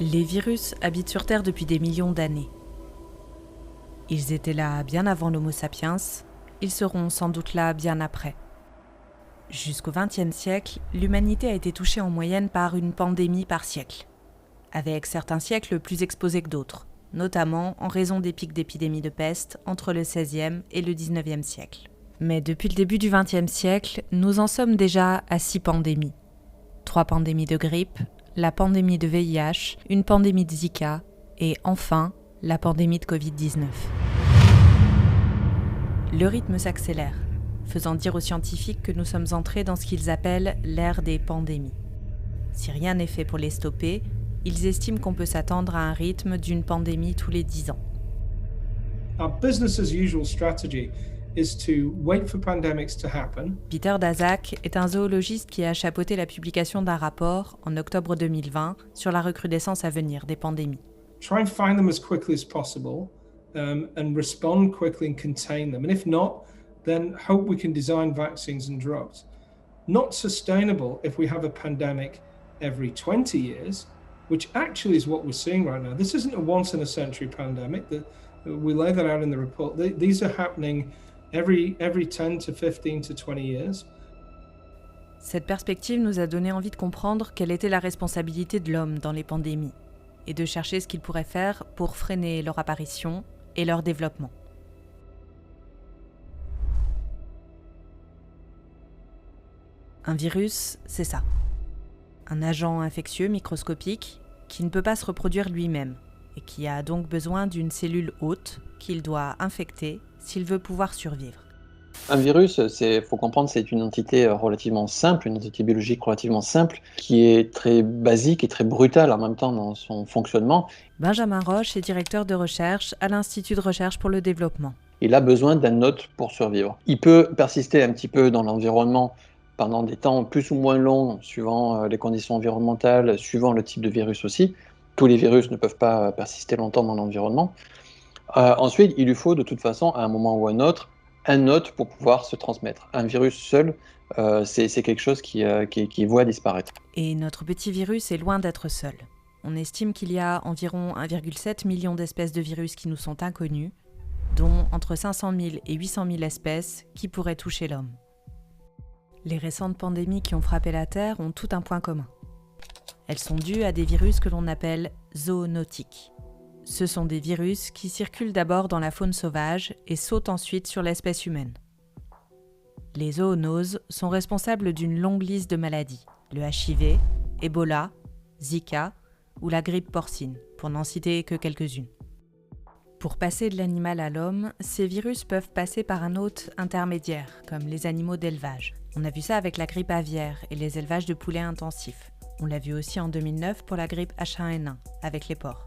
Les virus habitent sur Terre depuis des millions d'années. Ils étaient là bien avant l'Homo sapiens, ils seront sans doute là bien après. Jusqu'au XXe siècle, l'humanité a été touchée en moyenne par une pandémie par siècle, avec certains siècles plus exposés que d'autres, notamment en raison des pics d'épidémies de peste entre le XVIe et le XIXe siècle. Mais depuis le début du XXe siècle, nous en sommes déjà à 6 pandémies. 3 pandémies de grippe, la pandémie de VIH, une pandémie de Zika et enfin la pandémie de Covid-19. Le rythme s'accélère, faisant dire aux scientifiques que nous sommes entrés dans ce qu'ils appellent l'ère des pandémies. Si rien n'est fait pour les stopper, ils estiment qu'on peut s'attendre à un rythme d'une pandémie tous les 10 ans. Our business as usual strategy is to wait for pandemics to happen. Peter Daszak est un zoologiste qui a chapeauté la publication d'un rapport en octobre 2020 sur la recrudescence à venir des pandémies. Try and find them as quickly as possible and respond quickly and contain them. And if not, then hope we can design vaccines and drugs. Not sustainable if we have a pandemic every 20 years, which actually is what we're seeing right now. This isn't a once-in-a-century pandemic. We lay that out in the report. These are happening every 10 to 15 to 20 years. Cette perspective nous a donné envie de comprendre quelle était la responsabilité de l'homme dans les pandémies et de chercher ce qu'il pourrait faire pour freiner leur apparition et leur développement. Un virus, c'est ça. Un agent infectieux microscopique qui ne peut pas se reproduire lui-même et qui a donc besoin d'une cellule hôte qu'il doit infecter s'il veut pouvoir survivre. Un virus, faut comprendre, c'est une entité relativement simple, une entité biologique relativement simple, qui est très basique et très brutale en même temps dans son fonctionnement. Benjamin Roche est directeur de recherche à l'Institut de recherche pour le développement. Il a besoin d'un hôte pour survivre. Il peut persister un petit peu dans l'environnement pendant des temps plus ou moins longs, suivant les conditions environnementales, suivant le type de virus aussi. Tous les virus ne peuvent pas persister longtemps dans l'environnement. Ensuite, il lui faut de toute façon, à un moment ou à un autre, un hôte pour pouvoir se transmettre. Un virus seul, c'est quelque chose qui est voué à disparaître. Et notre petit virus est loin d'être seul. On estime qu'il y a environ 1,7 million d'espèces de virus qui nous sont inconnues, dont entre 500 000 et 800 000 espèces qui pourraient toucher l'homme. Les récentes pandémies qui ont frappé la Terre ont tout un point commun. Elles sont dues à des virus que l'on appelle zoonotiques. Ce sont des virus qui circulent d'abord dans la faune sauvage et sautent ensuite sur l'espèce humaine. Les zoonoses sont responsables d'une longue liste de maladies, le HIV, Ebola, Zika ou la grippe porcine, pour n'en citer que quelques-unes. Pour passer de l'animal à l'homme, ces virus peuvent passer par un hôte intermédiaire, comme les animaux d'élevage. On a vu ça avec la grippe aviaire et les élevages de poulets intensifs. On l'a vu aussi en 2009 pour la grippe H1N1, avec les porcs.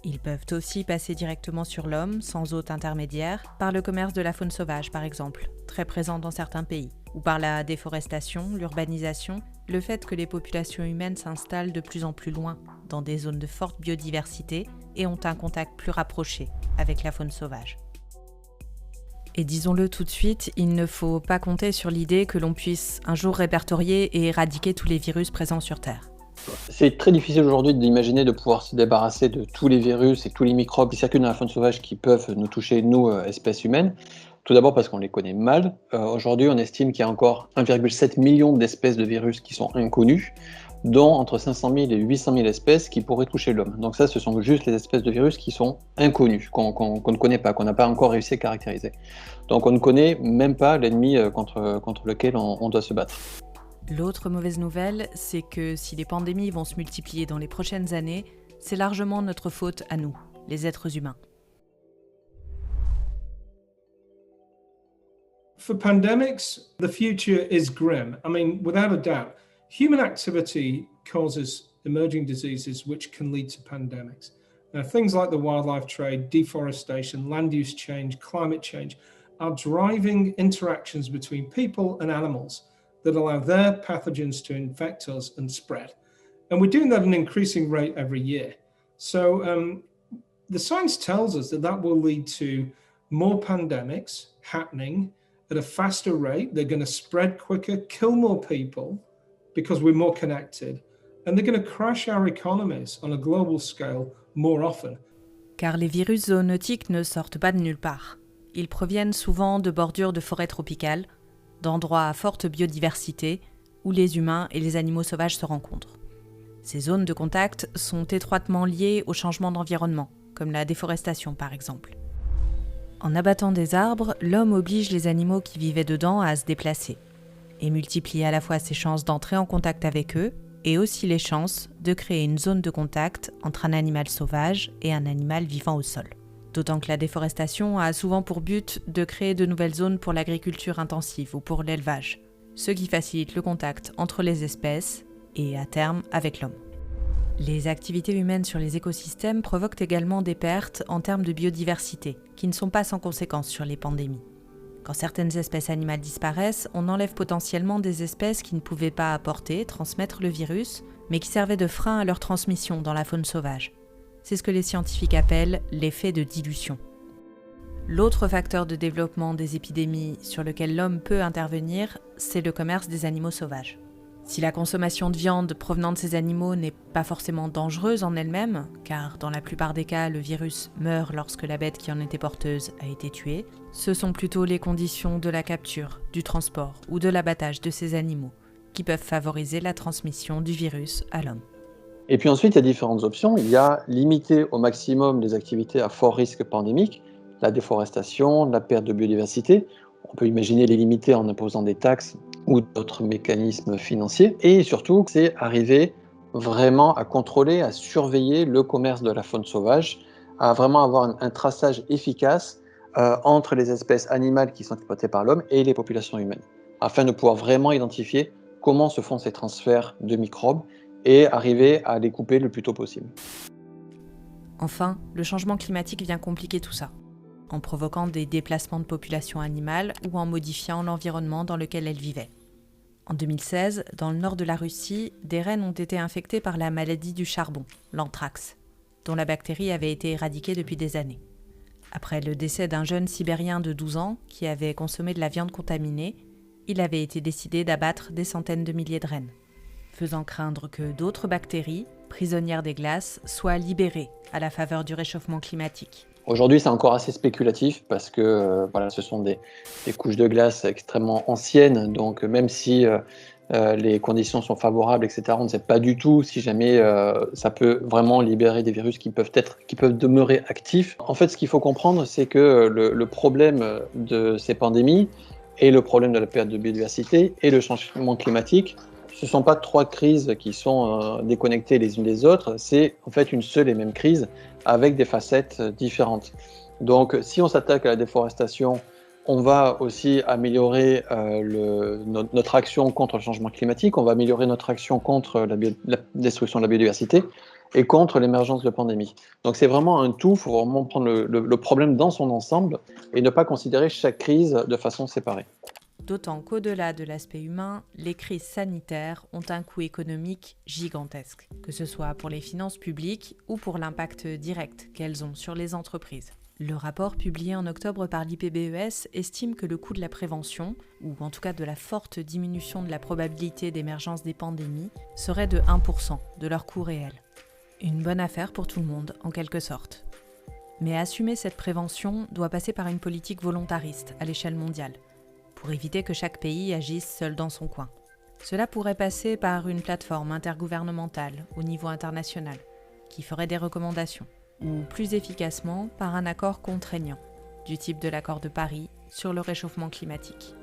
Ils peuvent aussi passer directement sur l'homme, sans hôte intermédiaire, par le commerce de la faune sauvage par exemple, très présent dans certains pays, ou par la déforestation, l'urbanisation, le fait que les populations humaines s'installent de plus en plus loin, dans des zones de forte biodiversité, et ont un contact plus rapproché avec la faune sauvage. Et disons-le tout de suite, il ne faut pas compter sur l'idée que l'on puisse un jour répertorier et éradiquer tous les virus présents sur Terre. C'est très difficile aujourd'hui d'imaginer de pouvoir se débarrasser de tous les virus et tous les microbes qui circulent dans la faune sauvage qui peuvent nous toucher, nous, espèces humaines. Tout d'abord parce qu'on les connaît mal. Aujourd'hui, on estime qu'il y a encore 1,7 million d'espèces de virus qui sont inconnues, dont entre 500 000 et 800 000 espèces qui pourraient toucher l'homme. Donc ça, ce sont juste les espèces de virus qui sont inconnues, qu'on ne connaît pas, qu'on n'a pas encore réussi à caractériser. Donc on ne connaît même pas l'ennemi contre lequel on doit se battre. L'autre mauvaise nouvelle, c'est que si les pandémies vont se multiplier dans les prochaines années, c'est largement notre faute à nous, les êtres humains. For pandemics, the future is grim. I mean, without a doubt, human activity causes emerging diseases which can lead to pandemics. Now, things like the wildlife trade, deforestation, land use change, climate change are driving interactions between people and animals that allow their pathogens to infect us and spread. And we're doing that at an increasing rate every year. So the science tells us that will lead to more pandemics happening at a faster rate. They're going to spread quicker, kill more people because we're more connected. and they're going to crash our economies on a global scale more often. Car les virus zoonotiques ne sortent pas de nulle part. Ils proviennent souvent de bordures de forêts tropicales, d'endroits à forte biodiversité, où les humains et les animaux sauvages se rencontrent. Ces zones de contact sont étroitement liées au changement d'environnement, comme la déforestation par exemple. En abattant des arbres, l'homme oblige les animaux qui vivaient dedans à se déplacer, et multiplie à la fois ses chances d'entrer en contact avec eux, et aussi les chances de créer une zone de contact entre un animal sauvage et un animal vivant au sol. D'autant que la déforestation a souvent pour but de créer de nouvelles zones pour l'agriculture intensive ou pour l'élevage, ce qui facilite le contact entre les espèces et, à terme, avec l'homme. Les activités humaines sur les écosystèmes provoquent également des pertes en termes de biodiversité, qui ne sont pas sans conséquences sur les pandémies. Quand certaines espèces animales disparaissent, on enlève potentiellement des espèces qui ne pouvaient pas apporter, transmettre le virus, mais qui servaient de frein à leur transmission dans la faune sauvage. C'est ce que les scientifiques appellent l'effet de dilution. L'autre facteur de développement des épidémies sur lequel l'homme peut intervenir, c'est le commerce des animaux sauvages. Si la consommation de viande provenant de ces animaux n'est pas forcément dangereuse en elle-même, car dans la plupart des cas, le virus meurt lorsque la bête qui en était porteuse a été tuée, ce sont plutôt les conditions de la capture, du transport ou de l'abattage de ces animaux qui peuvent favoriser la transmission du virus à l'homme. Et puis ensuite, il y a différentes options. Il y a limiter au maximum les activités à fort risque pandémique, la déforestation, la perte de biodiversité. On peut imaginer les limiter en imposant des taxes ou d'autres mécanismes financiers. Et surtout, c'est arriver vraiment à contrôler, à surveiller le commerce de la faune sauvage, à vraiment avoir un traçage efficace entre les espèces animales qui sont exploitées par l'homme et les populations humaines, afin de pouvoir vraiment identifier comment se font ces transferts de microbes et arriver à les couper le plus tôt possible. Enfin, le changement climatique vient compliquer tout ça, en provoquant des déplacements de populations animales ou en modifiant l'environnement dans lequel elles vivaient. En 2016, dans le nord de la Russie, des rennes ont été infectées par la maladie du charbon, l'anthrax, dont la bactérie avait été éradiquée depuis des années. Après le décès d'un jeune Sibérien de 12 ans qui avait consommé de la viande contaminée, il avait été décidé d'abattre des centaines de milliers de rennes, faisant craindre que d'autres bactéries, prisonnières des glaces, soient libérées à la faveur du réchauffement climatique. Aujourd'hui, c'est encore assez spéculatif parce que ce sont des couches de glace extrêmement anciennes. Donc, même si les conditions sont favorables, etc., on ne sait pas du tout si jamais ça peut vraiment libérer des virus qui peuvent demeurer actifs. En fait, ce qu'il faut comprendre, c'est que le problème de ces pandémies et le problème de la perte de biodiversité et le changement climatique, ce ne sont pas trois crises qui sont déconnectées les unes des autres, c'est en fait une seule et même crise avec des facettes différentes. Donc si on s'attaque à la déforestation, on va aussi améliorer notre action contre le changement climatique, on va améliorer notre action contre la destruction de la biodiversité et contre l'émergence de pandémies. Donc c'est vraiment un tout, il faut vraiment prendre le problème dans son ensemble et ne pas considérer chaque crise de façon séparée. D'autant qu'au-delà de l'aspect humain, les crises sanitaires ont un coût économique gigantesque, que ce soit pour les finances publiques ou pour l'impact direct qu'elles ont sur les entreprises. Le rapport publié en octobre par l'IPBES estime que le coût de la prévention, ou en tout cas de la forte diminution de la probabilité d'émergence des pandémies, serait de 1% de leur coût réel. Une bonne affaire pour tout le monde, en quelque sorte. Mais assumer cette prévention doit passer par une politique volontariste à l'échelle mondiale, pour éviter que chaque pays agisse seul dans son coin. Cela pourrait passer par une plateforme intergouvernementale au niveau international, qui ferait des recommandations, ou plus efficacement par un accord contraignant, du type de l'accord de Paris sur le réchauffement climatique.